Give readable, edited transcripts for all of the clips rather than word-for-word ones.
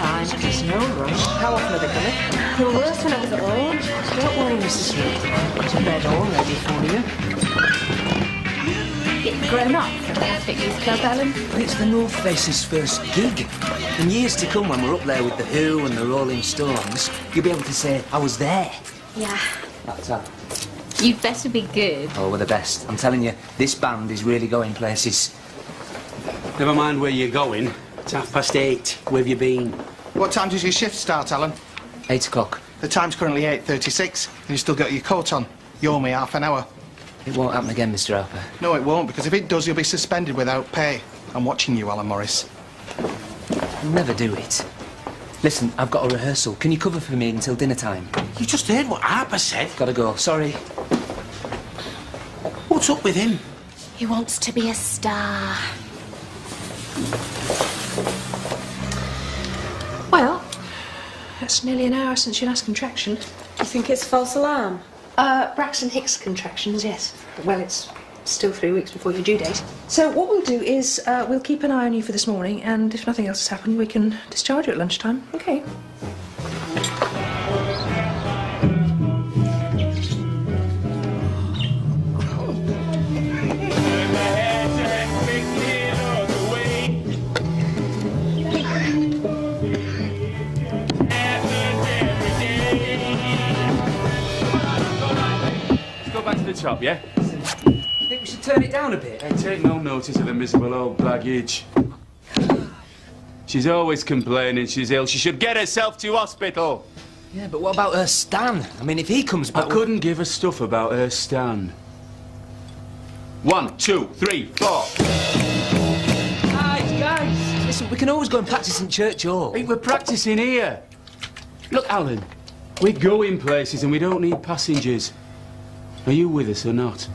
time. There's no rush. How often are they coming? They were worse when I was at home. Don't worry, Mrs. Smith. Got a bed all ready for you. It's grown up for the Catholic Youth Club, Ellen. But it's the North Face's first gig. In years to come, when we're up there with the Who and the Rolling Stones, you'll be able to say, I was there. Yeah. That's how. You'd better be good. Oh, we're the best. I'm telling you, this band is really going places. Never mind where you're going. It's 8:30. Where have you been? What time does your shift start, Alan? 8 o'clock. The time's currently 8:36, and you've still got your coat on. You owe me half an hour. It won't happen again, Mr. Harper. No, it won't, because if it does, you'll be suspended without pay. I'm watching you, Alan Morris. I'll never do it. Listen, I've got a rehearsal. Can you cover for me until dinner time? You just heard what Harper said. Gotta go. Sorry. What's up with him? He wants to be a star. Well, that's nearly an hour since your last contraction. Do you think it's false alarm? Braxton Hicks contractions, yes. Well, it's still 3 weeks before your due date. So what we'll do is we'll keep an eye on you for this morning, and if nothing else has happened, we can discharge you at lunchtime. Okay. Back to the top, yeah? I think we should turn it down a bit. Hey, take no notice of the miserable old baggage. She's always complaining she's ill. She should get herself to hospital. Yeah, but what about her Stan? I mean, if he comes back... I couldn't give a stuff about her Stan. 1, 2, 3, 4. Guys! Listen, we can always go and practice in church hall. Hey, we're practicing here. Look, Alan, we're going places and we don't need passengers. Are you with us or not?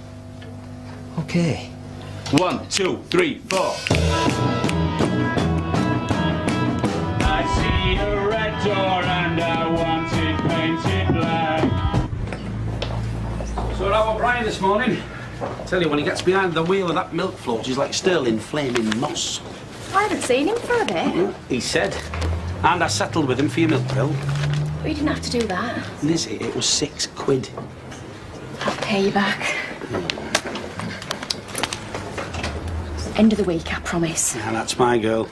OK. 1, 2, 3, 4. I see a red door and I want it painted black. So how Brian this morning? Tell you, when he gets behind the wheel of that milk float, he's like sterling flaming moss. I haven't seen him for a bit. He said. And I settled with him for your milk bill. But you didn't have to do that. Lizzie, it was £6. I'll pay you back. End of the week, I promise. Yeah, that's my girl.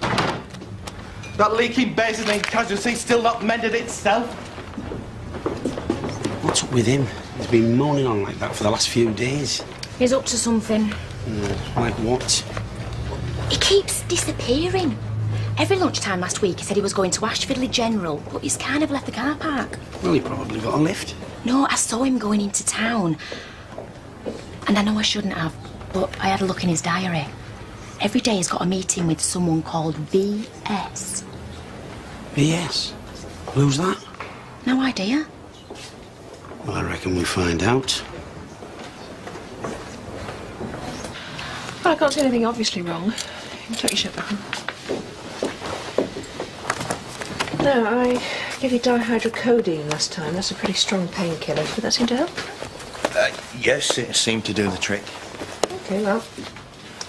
That leaking basin casualty's still not mended itself. What's up with him? He's been moaning on like that for the last few days. He's up to something. Like what? He keeps disappearing. Every lunchtime last week he said he was going to Ashfordley General, but he's kind of left the car park. Well, he probably got a lift. No, I saw him going into town. And I know I shouldn't have, but I had a look in his diary. Every day he's got a meeting with someone called VS. VS? Who's that? No idea. Well, I reckon we find out. Well, I can't see anything obviously wrong. You can tuck your shirt back on. No, I gave you dihydrocodone last time. That's a pretty strong painkiller. Did that seem to help? Yes, it seemed to do the trick. OK, well,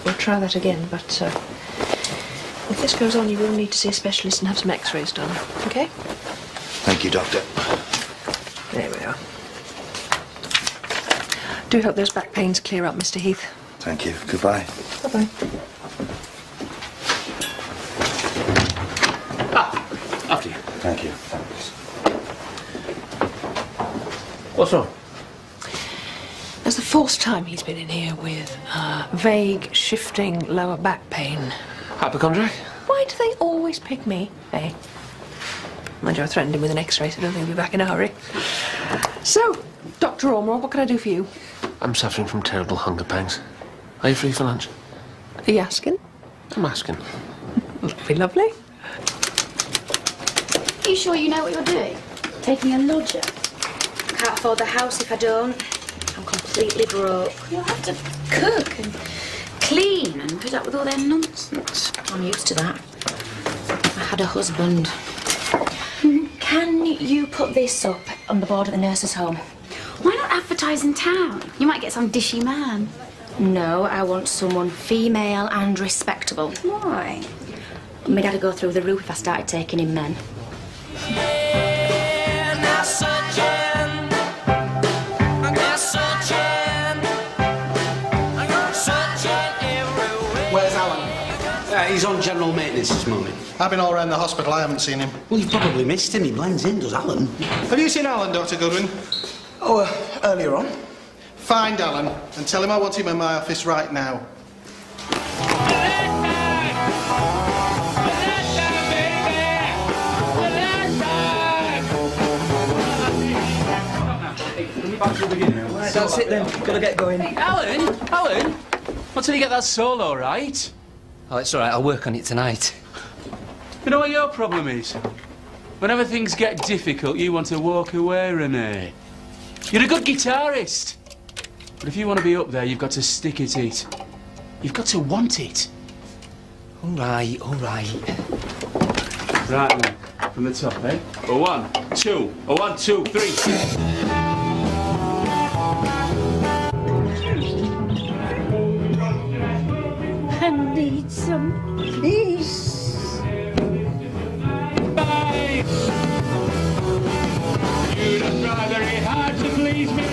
we'll try that again, but if this goes on, you will need to see a specialist and have some x-rays done, OK? Thank you, Doctor. There we are. Do hope those back pains clear up, Mr. Heath. Thank you. Goodbye. Bye-bye. After you. Thank you. Thanks. What's wrong? That's the fourth time he's been in here with vague, shifting lower back pain. Hypochondriac? Why do they always pick me, eh? Mind you, I threatened him with an x-ray, so I don't think he'll be back in a hurry. So, Dr. Ormore, what can I do for you? I'm suffering from terrible hunger pangs. Are you free for lunch? Are you asking? I'm asking. Lovely, lovely. Are you sure you know what you're doing? Taking a lodger? Can't afford the house if I don't. I'm completely broke. You'll have to cook and clean and put up with all their nonsense. I'm used to that. I had a husband. Can you put this up on the board at the nurse's home? Why not advertise in town? You might get some dishy man. No, I want someone female and respectable. Why? My dad'd go through the roof if I started taking in men. Where's Alan? He's on general maintenance this morning. I've been all around the hospital, I haven't seen him. Well, you've probably missed him. He blends in, does Alan? Have you seen Alan, Dr. Goodwin? Oh, earlier on. Find Alan and tell him I want him in my office right now. Right, that's it then. Gotta get going. Alan, not till you get that solo right. Oh, it's all right. I'll work on it tonight. You know what your problem is? Whenever things get difficult, you want to walk away, Renee. You're a good guitarist. But if you want to be up there, you've got to stick at it. You've got to want it. All right, all right. Right then, from the top, eh? A 1, 2, a 1, 2, 3. I need some peace. Bye! You'd have tried very hard to please me.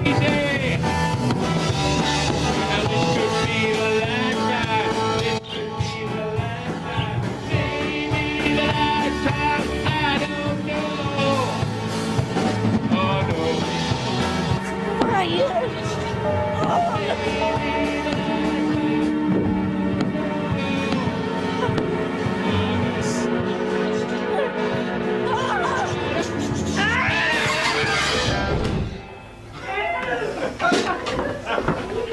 Easy! Now this could be the last time. This could be the last time. Maybe the last time. I don't know. Oh no. Brian.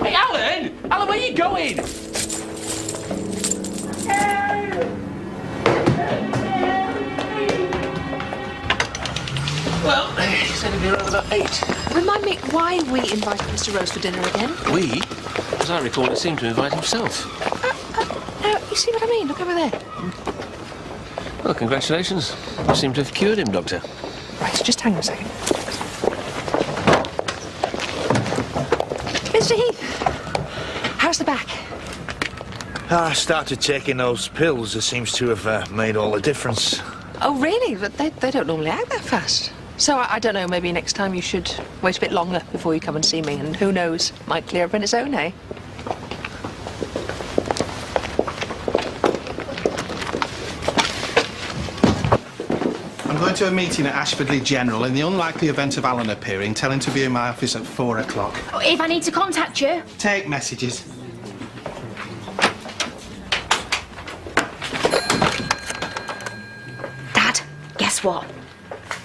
Hey, Alan! Alan, where are you going? Well, he said he'd be around about 8. Remind me why we invited Mr. Rose for dinner again? We? As I recall, it seemed to invite himself. You see what I mean? Look over there. Well, congratulations. You seem to have cured him, Doctor. Right, just hang on a second. Mr. Heath, how's the back? I started taking those pills. It seems to have made all the difference. Oh, really? But they don't normally act that fast. So I don't know, maybe next time you should wait a bit longer before you come and see me, and who knows, might clear up on its own, eh? I'm going to a meeting at Ashfordley General. In the unlikely event of Alan appearing, tell him to be in my office at 4 o'clock. Oh, if I need to contact you. Take messages. Dad, guess what?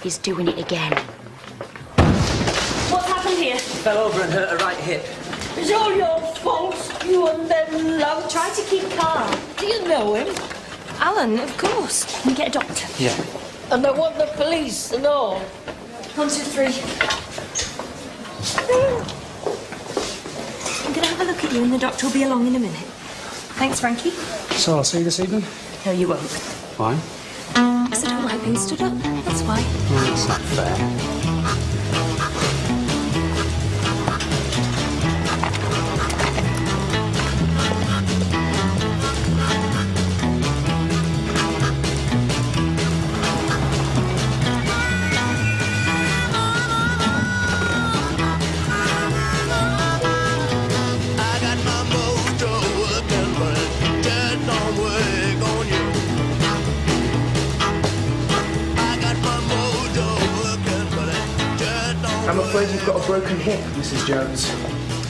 He's doing it again. What's happened here? Fell over and hurt her right hip. It's all your fault. You and them love. Try to keep calm. Do you know him? Alan, of course. Can you get a doctor? Yeah. And I want the police and all. 1, 2, 3. I'm going to have a look at you and the doctor will be along in a minute. Thanks, Frankie. So I'll see you this evening? No, you won't. Why? Because I don't like being stood up. That's why. That's not fair. I'm afraid you've got a broken hip, Mrs. Jones.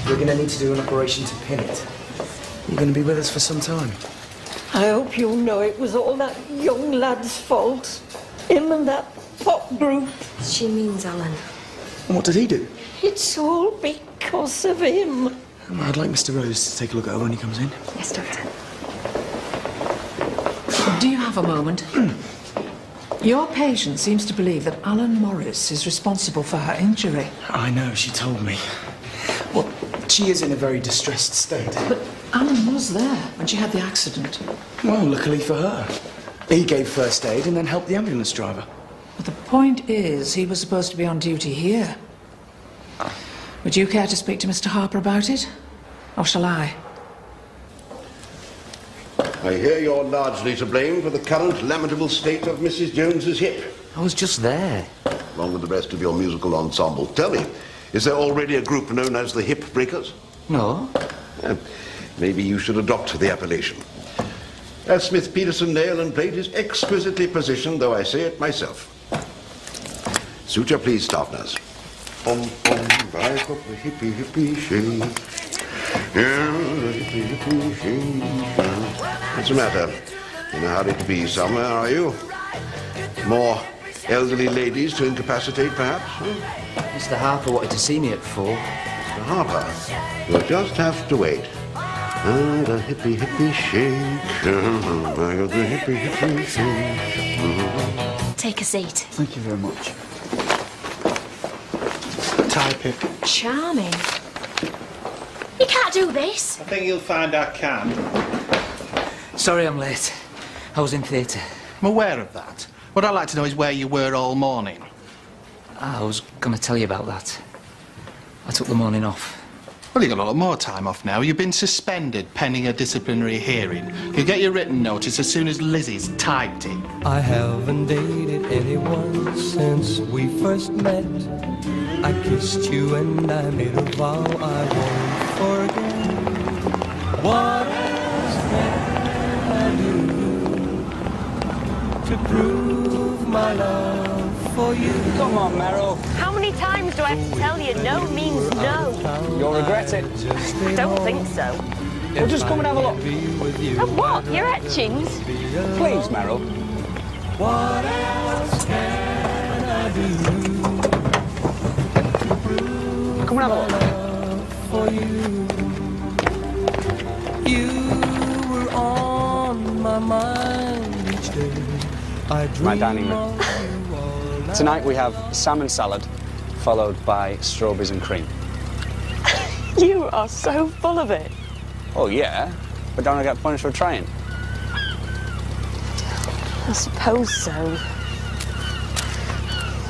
We're going to need to do an operation to pin it. You're going to be with us for some time. I hope you know it was all that young lad's fault. Him and that pop group. She means Alan. And what did he do? It's all because of him. I'd like Mr. Rose to take a look at her when he comes in. Yes, doctor. Do you have a moment? Your patient seems to believe that Alan Morris is responsible for her injury. I know, she told me. Well, she is in a very distressed state. But Alan was there when she had the accident. Well, luckily for her. He gave first aid and then helped the ambulance driver. But the point is, he was supposed to be on duty here. Would you care to speak to Mr. Harper about it? Or shall I? I hear you're largely to blame for the current lamentable state of Mrs. Jones's hip. I was just there. Along with the rest of your musical ensemble. Tell me, is there already a group known as the Hip Breakers? No. Maybe you should adopt the appellation. As Smith Peterson nail and plate is exquisitely positioned, though I say it myself. Suture, please, staff nurse. Back up the hippie, hippie, shake. Yeah, hippie, hippie, shake. What's the matter? In a hurry to be somewhere, are you? More elderly ladies to incapacitate, perhaps? Mr. Harper wanted to see me at 4. Mr. Harper, you'll just have to wait. The hippie, hippie, shake. The hippie, hippie, shake. Take a seat. Thank you very much. Type it. Charming. You can't do this. I think you'll find I can. Sorry I'm late. I was in theatre. I'm aware of that. What I'd like to know is where you were all morning. I was going to tell you about that. I took the morning off. Well, you've got a lot more time off now. You've been suspended pending a disciplinary hearing. You'll get your written notice as soon as Lizzie's typed it. I haven't dated anyone since we first met. I kissed you and I made a vow I won't forget. What else can I do to prove my love for you? Come on, Meryl. How many times do I have to tell you no means no? You'll regret it. I don't think so. Well, just come and have a look. And what? Your etchings? Please, Meryl. What else can I do? Come and have a look. For you, you were on my mind each day. My dining room. Tonight we have salmon salad, followed by strawberries and cream. You are so full of it. Oh, yeah, but don't I get punished for trying? I suppose so.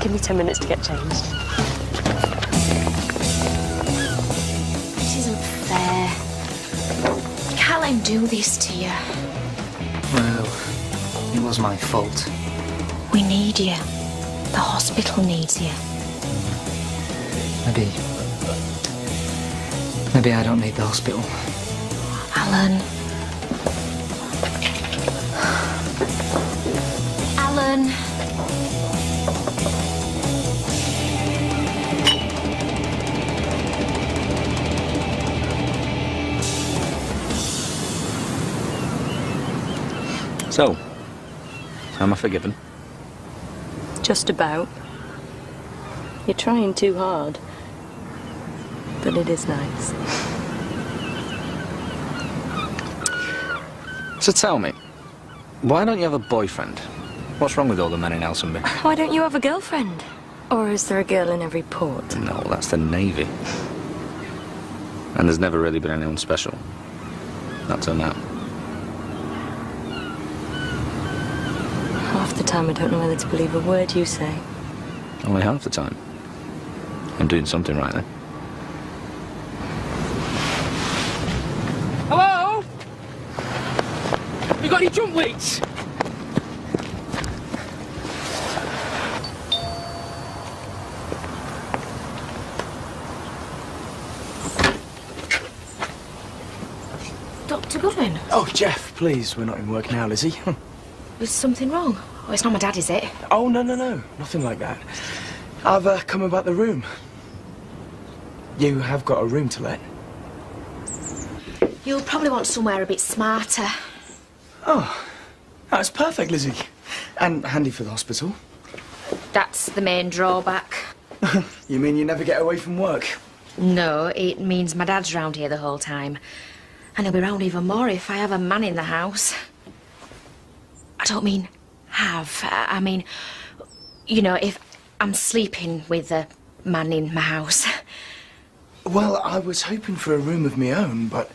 Give me 10 minutes to get changed. This isn't fair. You can't let him do this to you. Well, it was my fault. We need you. The hospital needs you. Maybe I don't need the hospital. Alan. Alan. So, am I forgiven? Just about. You're trying too hard. But it is nice. So tell me, why don't you have a boyfriend? What's wrong with all the men in Elsinby? Why don't you have a girlfriend? Or is there a girl in every port? No, that's the Navy. And there's never really been anyone special. Not till now. Half the time I don't know whether to believe a word you say. Only half the time. I'm doing something right then. Hello? You got any jump weights? Dr. Goodwin, Oh, Jeff, please, we're not in work now, Lizzie. is something wrong? Oh, it's not my dad, is it? Oh, no, nothing like that. I've come about the room. You have got a room to let. You'll probably want somewhere a bit smarter. Oh, that's perfect, Lizzie. And handy for the hospital. That's the main drawback. You mean you never get away from work? No, it means my dad's round here the whole time. And he'll be round even more if I have a man in the house. I don't mean have. I mean, you know, if I'm sleeping with a man in my house. Well, I was hoping for a room of my own, but...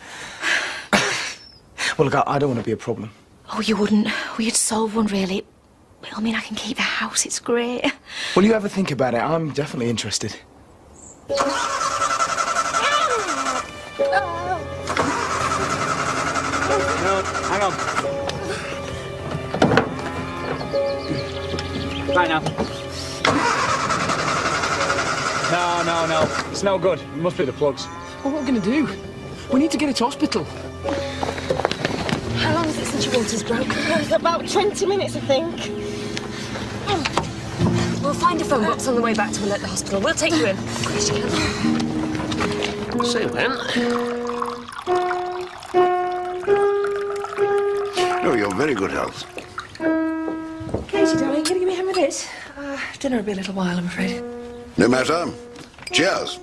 Well, look, I don't want to be a problem. Oh, you wouldn't? Well, you'd solve one, really. It'll mean I can keep the house. It's great. Well, you ever think about it? I'm definitely interested. No, Hang on. Right now. No. It's no good. It must be the plugs. Well, what are we going to do? We need to get it to hospital. How long is it since your water's broken? It's about 20 minutes, I think. We'll find a phone box on the way back to Willett, the hospital. We'll take you in. Quick, you can. Say when? Oh, you're very good health. Katie, darling, can you give me a hand with this? Dinner will be a little while, I'm afraid. No matter. Cheers.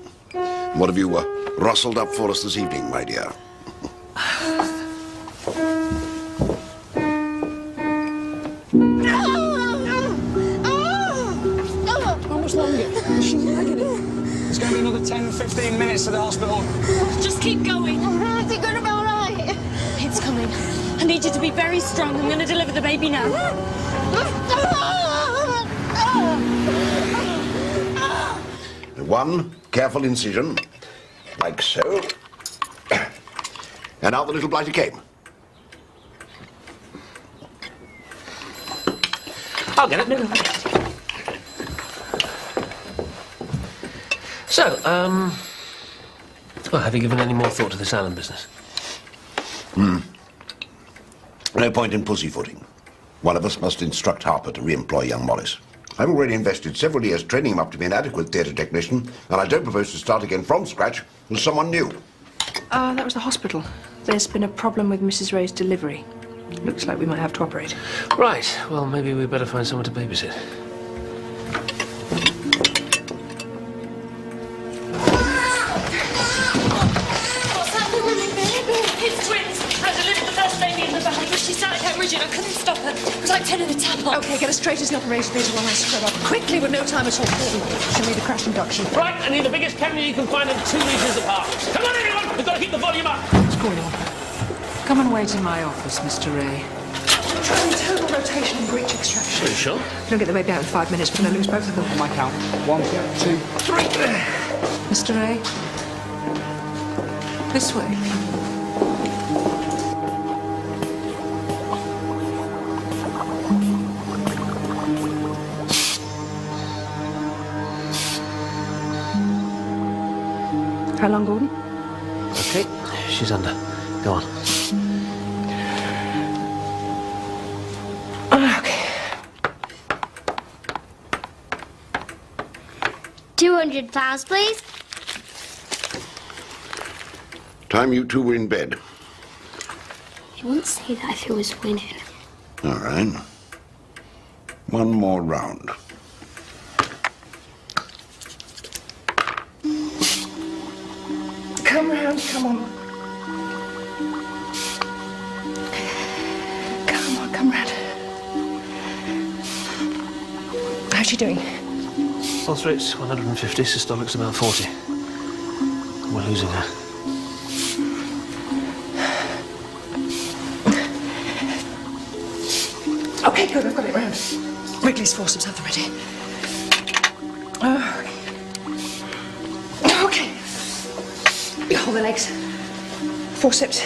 What have you rustled up for us this evening, my dear? How much longer? She's lagging it. It's going to be another 10, 15 minutes to the hospital. Just keep going. Is it going to be all right? It's coming. I need you to be very strong. I'm going to deliver the baby now. One careful incision, like so. And out the little blighter came. I'll get it. No. So, well, have you given any more thought to this Alan business? No point in pussyfooting. One of us must instruct Harper to re-employ young Morris. I've already invested several years training him up to be an adequate theatre technician, and I don't propose to start again from scratch with someone new. That was the hospital. There's been a problem with Mrs. Ray's delivery. Looks like we might have to operate. Right. Well, maybe we better find someone to babysit. What's happening, baby? It's twins. I delivered the first baby in the van, but she started hemorrhaging. I couldn't stop her. It was like turning the tap on. OK, get us straight as an operation theatre while I scrub up. Quickly, with no time at all. Show me the crash induction. Right, I need the biggest camera you can find in 2 meters apart. Come on, everyone! We've got to keep the volume up. What's going on? Come and wait in my office, Mr. Ray. Try internal rotation and breech extraction. Are you sure? If we don't get the baby out in 5 minutes, we're going to lose both of them. On my count. 1, 2, 3. Mr. Ray? This way. How long, Gordon? OK, she's under. Go on. OK. £200, please. Time you two were in bed. You won't say that if he was winning. All right. One more round. Come round, come on. Come round. How's she doing? Pulse rate's 150, systolic's about 40. We're losing her. OK, good, I've got it round. Wrigley's forceps, have them ready. OK. You hold the legs. Forceps.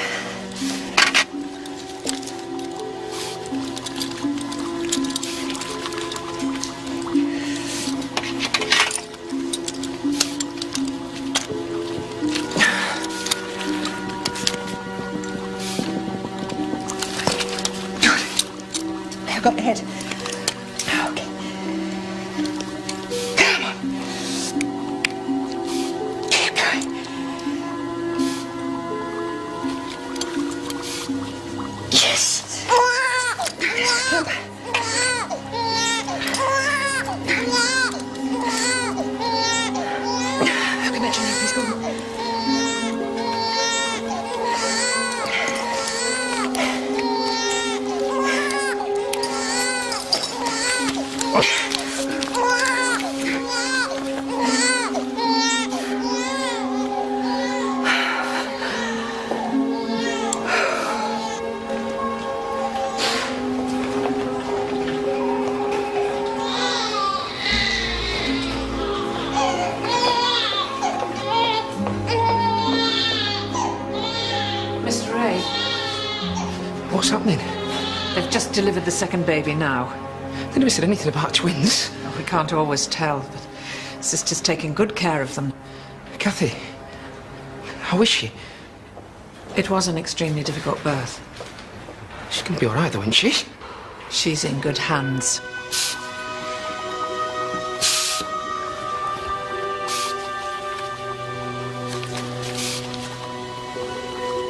I've got the head. OK. Come on. Keep going. Yes. Come. OK, mention that, please, Gordon. What's happening? They've just delivered the second baby now. They never said anything about twins. We can't always tell, but Sister's taking good care of them. Kathy, how is she? It was an extremely difficult birth. She's going to be all right, though, isn't she? She's in good hands.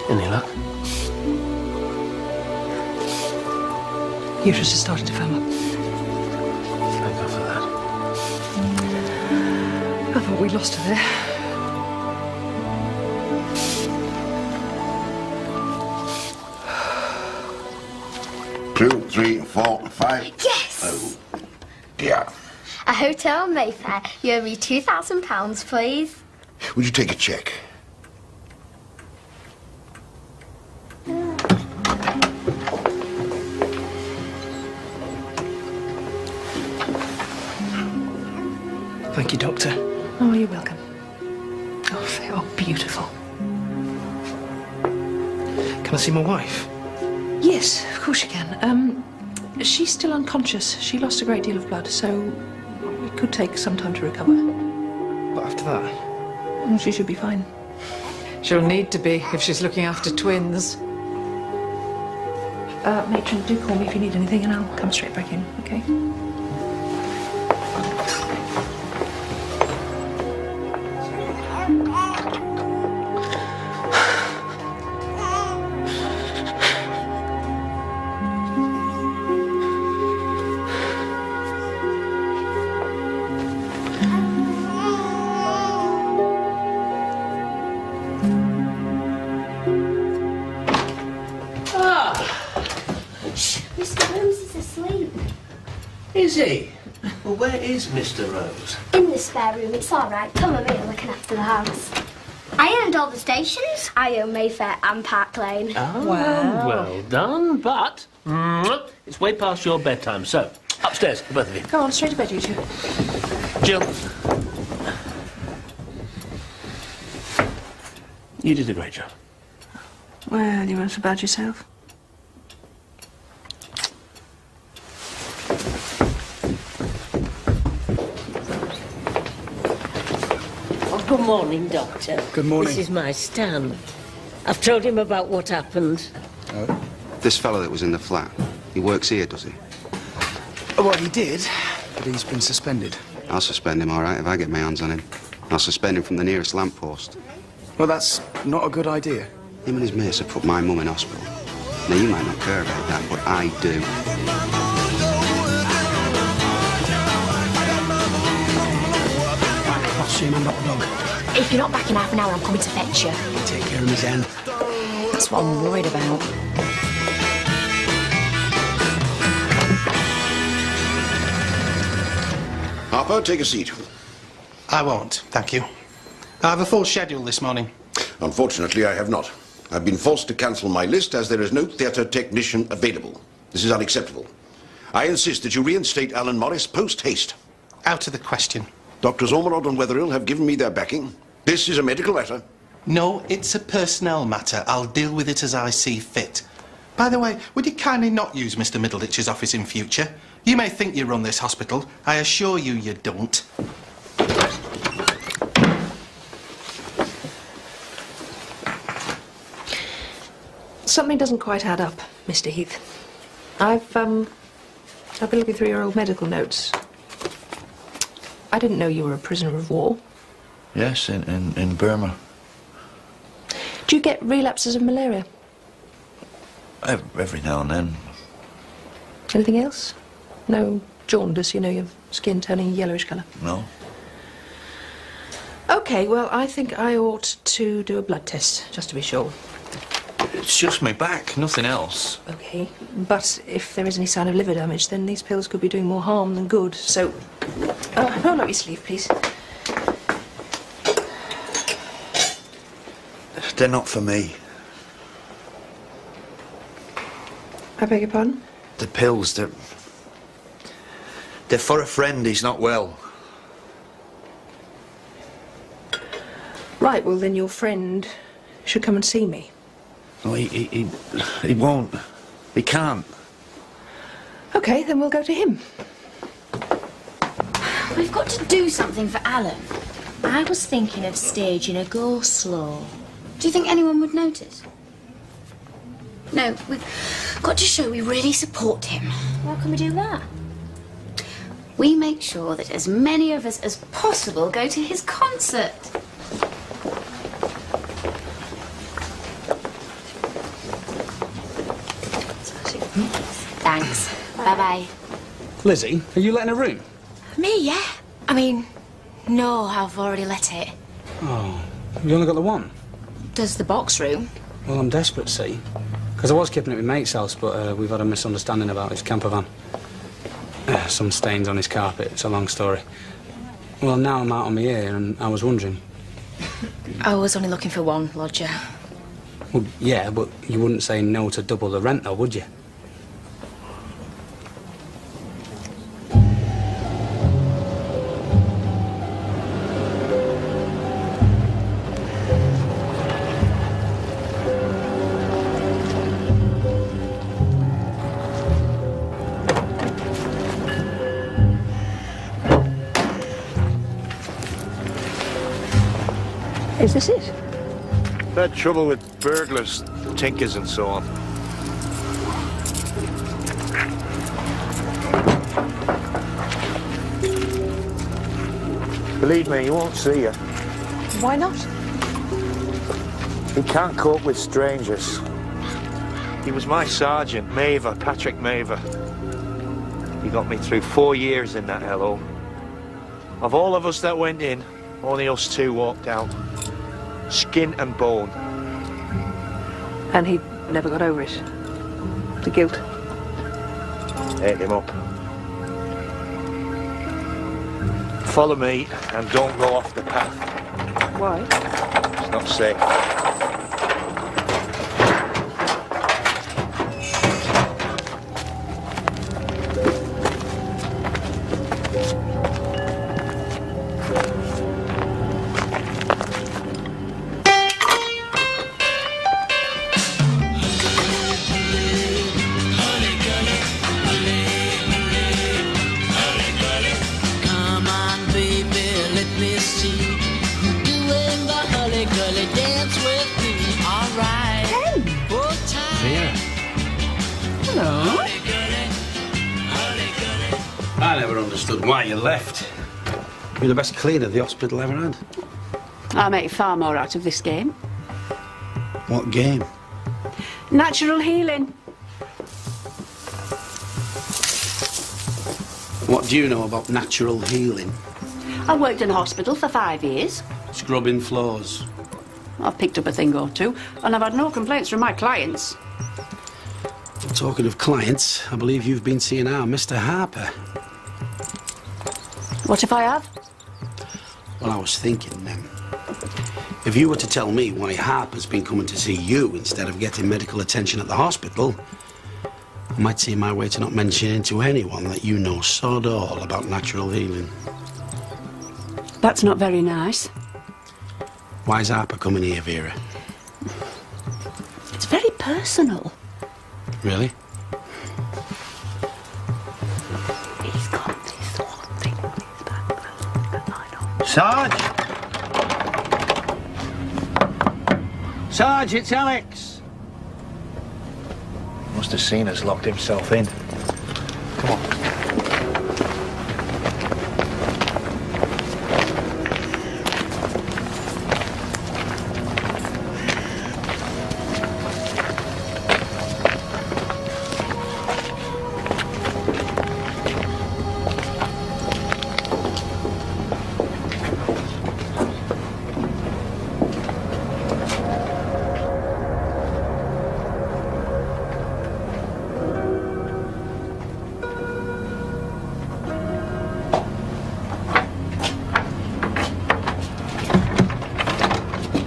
Any luck? Uterus has started to firm up. Thank God for that. I thought we lost her there. Two, 3, 4, 5. Yes! Oh, dear. A hotel in Mayfair. You owe me £2,000, please. Would you take a cheque? Thank you, Doctor. Oh, you're welcome. Oh, they are beautiful. Can I see my wife? Yes, of course you can. She's still unconscious. She lost a great deal of blood, so it could take some time to recover. But after that? Well, she should be fine. She'll need to be if she's looking after twins. Matron, do call me if you need anything and I'll come straight back in, okay? Is he? Well, where is Mr. Rose? In the spare room. It's all right. Come with me. I'm looking after the house. I owned all the stations. I own Mayfair and Park Lane. Oh, well done, but it's way past your bedtime, so upstairs, the both of you. Go on, straight to bed, you two. Jill. You did a great job. Well, you weren't so bad yourself. Good morning, Doctor. Good morning. This is my Stan. I've told him about what happened. Oh? This fellow that was in the flat, he works here, does he? Well, he did, but he's been suspended. I'll suspend him, all right, if I get my hands on him. I'll suspend him from the nearest lamppost. Well, that's not a good idea. Him and his mates have put my mum in hospital. Now, you might not care about that, but I do. I'll see him and not dog. If you're not back in half an hour, I'm coming to fetch you. Take care of his hand. That's what I'm worried about. Harper, take a seat. I won't, thank you. I have a full schedule this morning. Unfortunately, I have not. I've been forced to cancel my list as there is no theatre technician available. This is unacceptable. I insist that you reinstate Alan Morris post-haste. Out of the question. Doctors Ormerod and Wetherill have given me their backing. This is a medical matter. No, it's a personnel matter. I'll deal with it as I see fit. By the way, would you kindly not use Mr. Middleditch's office in future? You may think you run this hospital. I assure you, you don't. Something doesn't quite add up, Mr. Heath. I've been looking through your old medical notes. I didn't know you were a prisoner of war. Yes, in Burma. Do you get relapses of malaria? Every now and then. Anything else? No jaundice, you know, your skin turning yellowish colour? No. OK, well, I think I ought to do a blood test, just to be sure. It's just my back, nothing else. OK, but if there is any sign of liver damage, then these pills could be doing more harm than good, so... roll up your sleeve, please. They're not for me. I beg your pardon? The pills, they're for a friend, he's not well. Right, well, then your friend should come and see me. No, he won't. He can't. OK, then we'll go to him. We've got to do something for Alan. I was thinking of staging a go-slow. Do you think anyone would notice? No, we've got to show we really support him. How can we do that? We make sure that as many of us as possible go to his concert. Thanks. Bye-bye. Lizzie, are you letting a room? Me, yeah. I mean, no, I've already let it. Oh, you only got the one? Does the box room? Well, I'm desperate, see. Because I was keeping it at my mate's house, but we've had a misunderstanding about his camper van. Some stains on his carpet. It's a long story. Well, now I'm out on my ear, and I was wondering. I was only looking for one lodger. Well, yeah, but you wouldn't say no to double the rent, though, would you? Is this it? Had trouble with burglars, tinkers and so on. Believe me, he won't see you. Why not? He can't cope with strangers. He was my sergeant, Maver, Patrick Maver. He got me through 4 years in that LO. Of all of us that went in, only us two walked out. Skin and bone. And he never got over it? The guilt? Ate him up. Follow me and don't go off the path. Why? It's not safe. I never understood why you left. You're the best cleaner the hospital ever had. I make far more out of this game. What game? Natural healing. What do you know about natural healing? I worked in a hospital for 5 years. Scrubbing floors. I've picked up a thing or two, and I've had no complaints from my clients. Well, talking of clients, I believe you've been seeing our Mr. Harper. What if I have? Well, I was thinking, if you were to tell me why Harper's been coming to see you instead of getting medical attention at the hospital, I might see my way to not mentioning to anyone that you know sod all about natural healing. That's not very nice. Why's Harper coming here, Vera? It's very personal. Really? He's got this one thing on his back. Sarge! Sarge, it's Alex! Must have seen us locked himself in. Come on.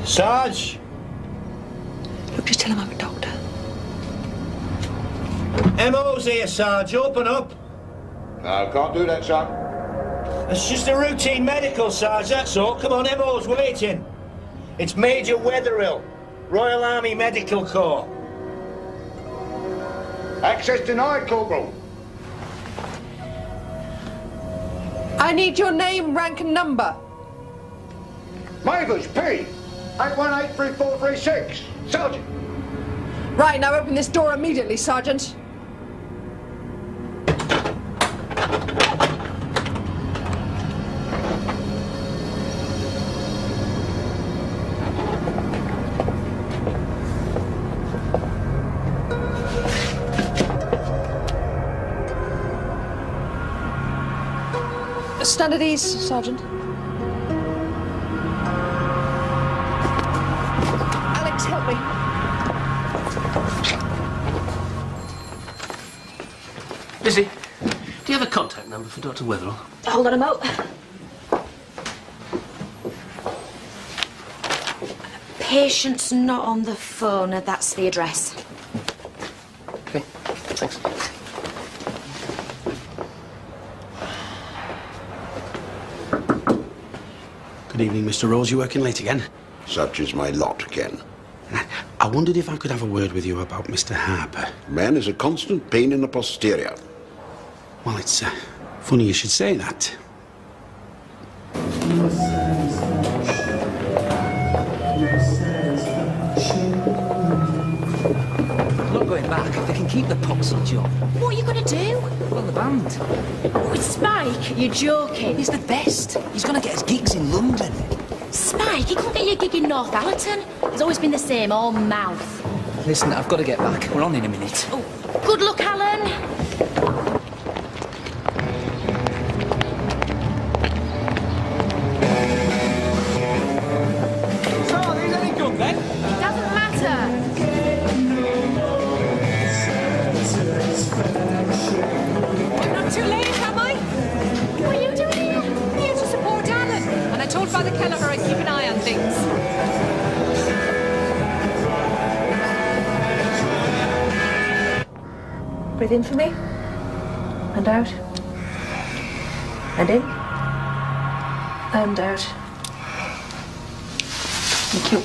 Sarge! Look, just tell him I'm a doctor. MO's here, Sarge. Open up. No, I can't do that, sir. It's just a routine medical, Sarge, that's all. Come on, MO's waiting. It's Major Wetherill, Royal Army Medical Corps. Access denied, Corporal. I need your name, rank and number. Mavers, P. 8183436. Sergeant. Right, now open this door immediately, Sergeant. Stand at ease, Sergeant. Alex, help me. Lizzie, do you have a contact number for Dr. Wetherell? Hold on a mo. Patient's not on the phone. That's the address. Okay, thanks. Good evening, Mr. Rose. You working late again? Such is my lot, Ken. I wondered if I could have a word with you about Mr. Harper. Man is a constant pain in the posterior. Well, it's funny you should say that. I'm not going back. They can keep the poxy job. What are you going to do? Well, the band. With Spike? You're joking. He's the best. He's going to get us gigs in London. Spike? He couldn't get you a gig in Northallerton. He's always been the same, all mouth. Listen, I've got to get back. We're on in a minute. Oh, good luck, Alan. So, are these any good then? It doesn't matter. Not too late, am I? What are you doing here? Here to support Alan. And I told Father Kelleher I'd keep an eye on things. Breathe in for me. And out. And in. And out. Thank you.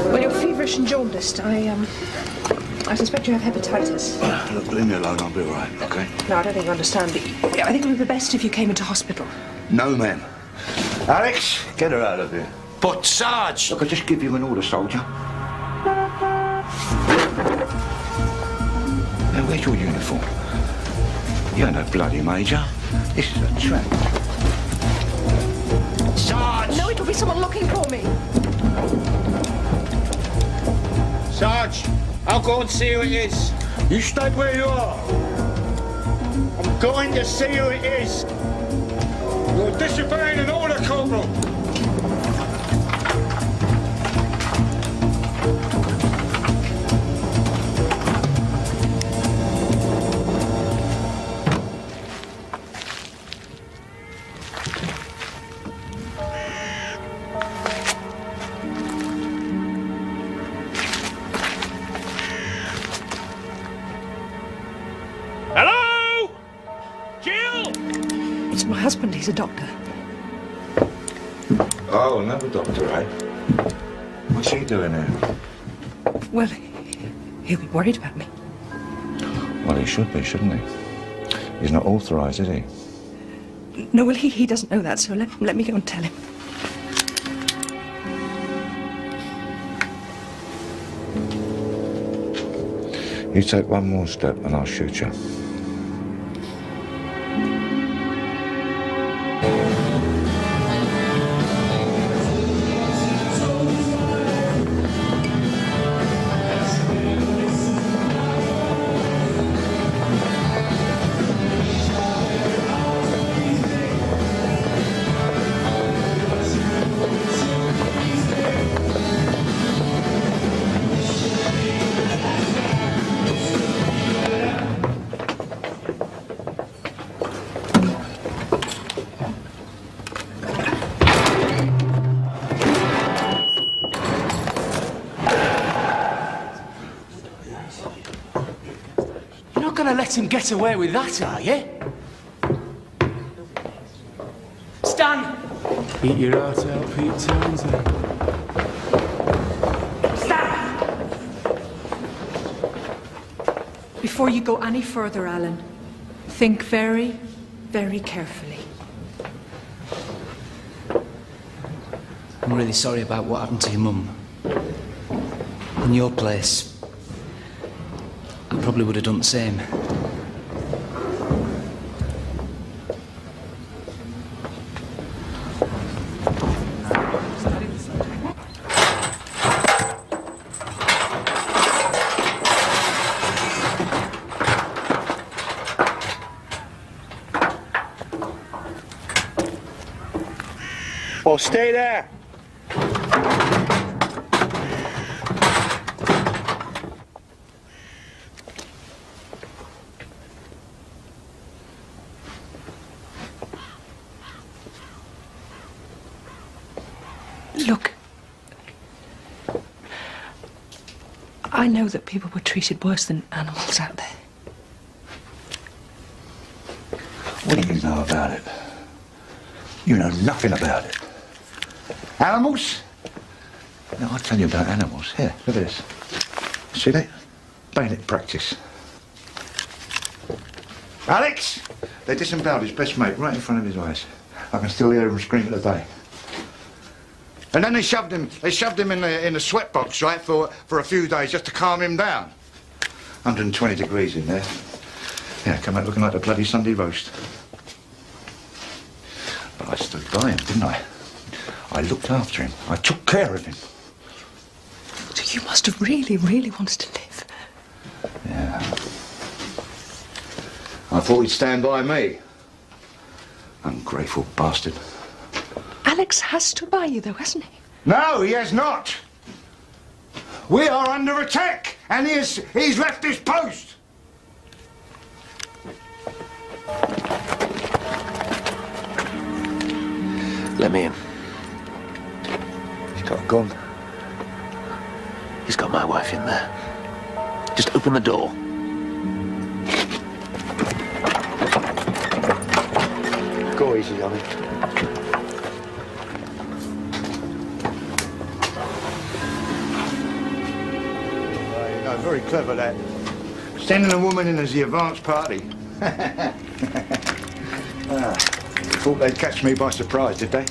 Well, you're feverish and jaundiced. I suspect you have hepatitis. Look, leave me alone, I'll be all right, OK? No, I don't think you understand. I think it would be best if you came into hospital. No, ma'am. Alex, get her out of here. But, Sarge! Look, I'll just give you an order, soldier. Now, where's your uniform? You're no bloody major. This is a trap. Sarge! No, it'll be someone looking for me. Sarge, I'll go and see who it is. You stay where you are. I'm going to see who it is. You're disobeying an order, Corporal. Hello? Jill? It's my husband. He's a doctor. Oh, another doctor, eh? What's he doing here? Well, he'll be worried about me. Well, he should be, shouldn't he? He's not authorised, is he? No, well, he doesn't know that, so let me go and tell him. You take one more step and I'll shoot you. Let him get away with that, are you? Stan! Eat your heart out, Pete Townsend. Stan! Before you go any further, Alan, think very, very carefully. I'm really sorry about what happened to your mum. In your place, I probably would have done the same. Well, stay there. Look, I know that people were treated worse than animals out there. What do you know about it? You know nothing about it. Animals? Now, I'll tell you about animals. Here, look at this. See that? Bayonet practice. Alex! They disemboweled his best mate right in front of his eyes. I can still hear him scream at the day. And then they shoved him in the sweat box, right, for a few days just to calm him down. 120 degrees in there. Yeah, come out looking like a bloody Sunday roast. But I stood by him, didn't I? I looked after him. I took care of him. So you must have really, really wanted to live. Yeah. I thought he'd stand by me. Ungrateful bastard. Alex has stood by you, though, hasn't he? No, he has not. We are under attack, and he's left his post. Let me in. He's got a gun. He's got my wife in there. Just open the door. Go easy on him. Very clever, that. Sending a woman in as the advance party. Thought they'd catch me by surprise, did they?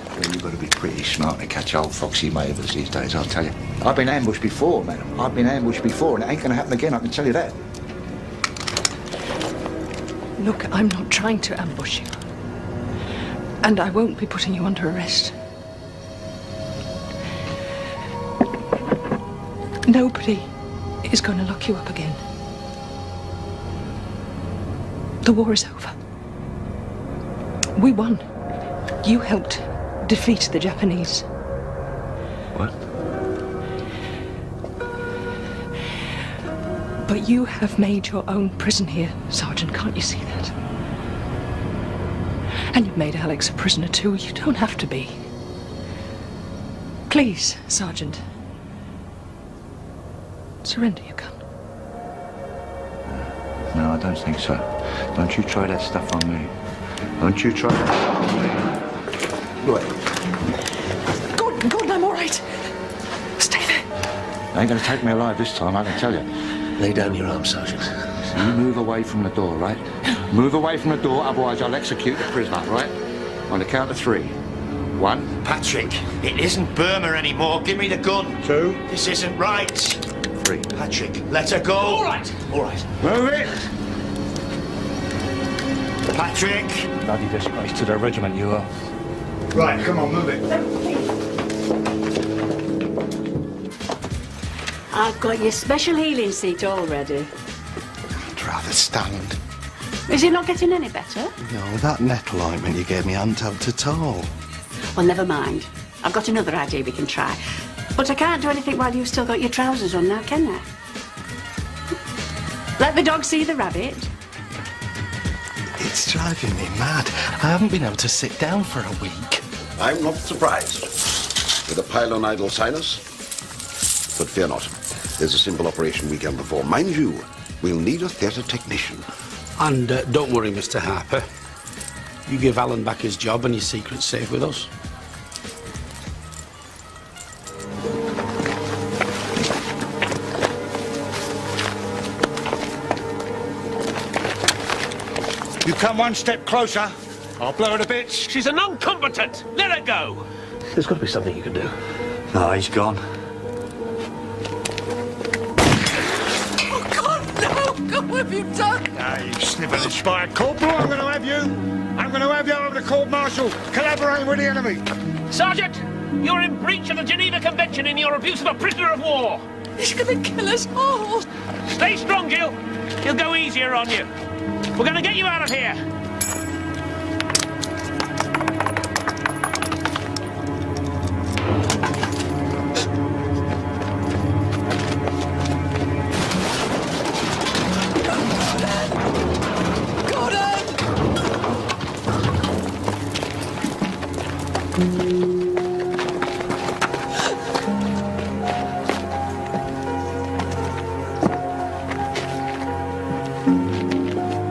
Well, you've got to be pretty smart to catch old foxy mavers these days, I'll tell you. I've been ambushed before, madam. I've been ambushed before, and it ain't going to happen again, I can tell you that. Look, I'm not trying to ambush you. And I won't be putting you under arrest. Nobody is going to lock you up again. The war is over. We won. You helped defeat the Japanese. What? But you have made your own prison here, Sergeant. Can't you see that? And you've made Alex a prisoner too. You don't have to be. Please, Sergeant. Surrender your gun. No, I don't think so. Don't you try that stuff on me. Don't you try that stuff on me. Look. Gordon, I'm all right. Stay there. They ain't going to take me alive this time, I can tell you. Lay down your arm, Sergeant. So you move away from the door, right? Move away from the door, otherwise I'll execute the prisoner, right? On the count of 3. 1. Patrick, it isn't Burma anymore. Give me the gun. 2. This isn't right. 3. Patrick, let her go. All right. All right. Move it! Patrick! Bloody disgrace to the regiment, you are. Right, come on, move it. I've got your special healing seat already. I'd rather stand. Is it not getting any better? No, that nettle ointment you gave me hadn't helped at all. Well, never mind. I've got another idea we can try. But I can't do anything while you've still got your trousers on now, can I? Let the dog see the rabbit. It's driving me mad. I haven't been able to sit down for a week. I'm not surprised. With a pylonidal sinus? But fear not. There's a simple operation we can perform. Mind you, we'll need a theatre technician. And don't worry, Mr. Harper. You give Alan back his job and your secret's safe with us. You come one step closer, I'll blow her to bits. She's a non-combatant. Let her go. There's got to be something you can do. No, he's gone. Oh, God, no! God, what have you done? Ah, you snivelling inspired corporal, I'm going to have you. I'm going to have you over the court-martial, collaborating with the enemy. Sergeant, you're in breach of the Geneva Convention in your abuse of a prisoner of war. He's going to kill us all. Stay strong, Jill. He'll go easier on you. We're going to get you out of here.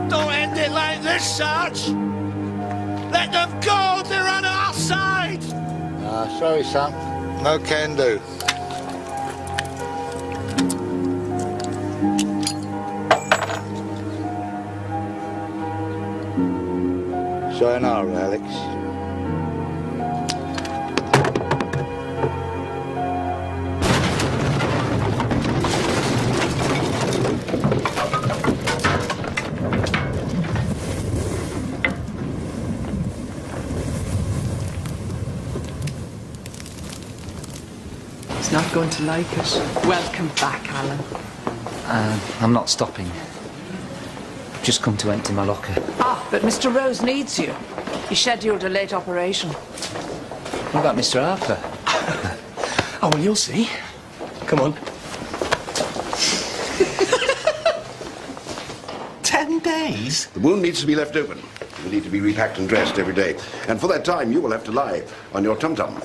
Don't end it like this, Sarge. Let them go. They're on our side. Sorry, son. No can do. Sayonara, Alex. He's not going to like it. Welcome back, Alan. I'm not stopping. I've just come to empty my locker. Ah, but Mr. Rose needs you. He scheduled a late operation. What about Mr. Harper? Oh, well, you'll see. Come on. 10 days? The wound needs to be left open. It will need to be repacked and dressed every day. And for that time, you will have to lie on your tum-tum.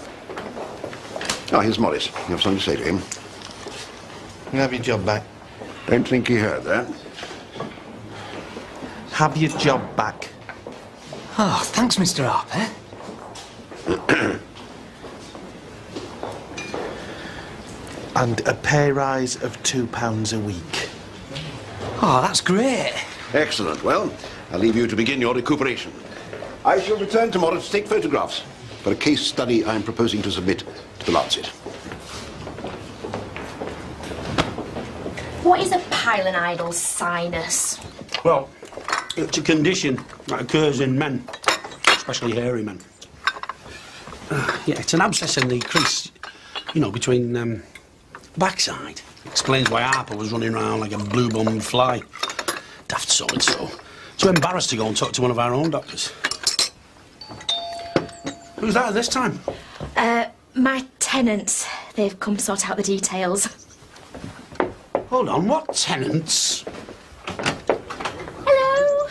Ah, here's Morris. You have something to say to him. You have your job back. Don't think he heard that. Have your job back. Oh, thanks, Mr. Harper. And a pay rise of £2 a week. Oh, that's great. Excellent. Well, I'll leave you to begin your recuperation. I shall return tomorrow to take photographs for a case study I'm proposing to submit to the Lancet. What is a pilonidal sinus? Well, it's a condition that occurs in men, especially hairy men. Yeah, it's an abscess in the crease, you know, between backside. Explains why Harper was running around like a blue-bummed fly. Daft so-and-so. Too embarrassed to go and talk to one of our own doctors. Who's that at this time? My tenants. They've come to sort out the details. Hold on, what tenants? Hello.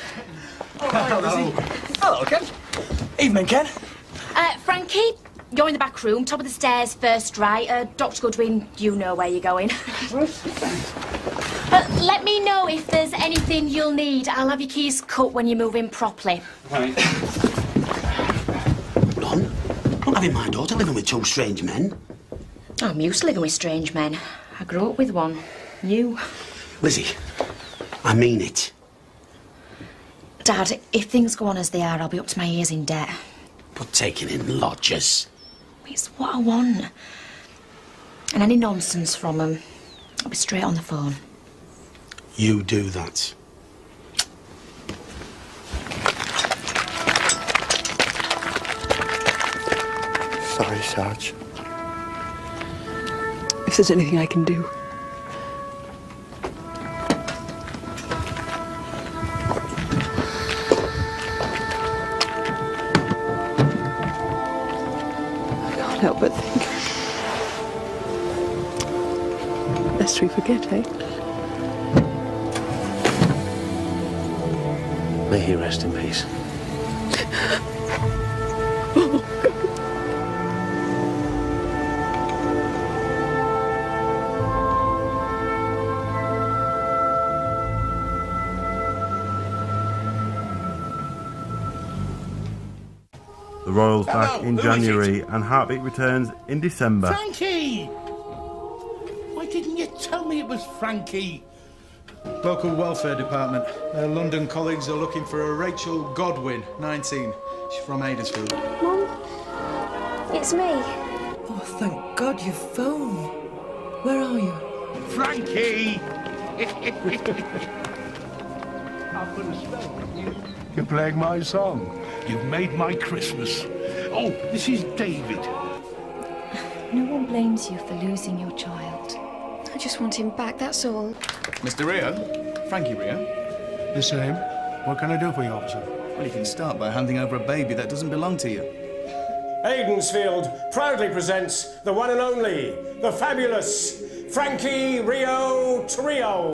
Hello, Lizzie. Hello, Ken. Evening, Ken. Frankie, you're in the back room, top of the stairs, first right. Dr. Goodwin, you know where you're going. Let me know if there's anything you'll need. I'll have your keys cut when you move in properly. Right. Hold on. Don't have in my daughter living with two strange men. Oh, I'm used to living with strange men. I grew up with one. You. Lizzie, I mean it. Dad, if things go on as they are, I'll be up to my ears in debt. But taking in lodgers. It's what I want. And any nonsense from them, I'll be straight on the phone. You do that. Sorry, Sarge. If there's anything I can do. I can't help but think. Lest we forget, eh? May he rest in peace. The Royals back in January and Heartbeat returns in December. Frankie! Why didn't you tell me it was Frankie? Local welfare department. Their London colleagues are looking for a Rachel Godwin, 19. She's from Aidansfield. Mum, it's me. Oh, thank God you've phoned. Where are you? Frankie! You're playing my song. You've made my Christmas. Oh, this is David. No one blames you for losing your child. I just want him back, that's all. Mr. Rio? Frankie Rio? The same. What can I do for you, officer? Well, you can start by handing over a baby that doesn't belong to you. Aidansfield proudly presents the one and only, the fabulous Frankie Rio Trio.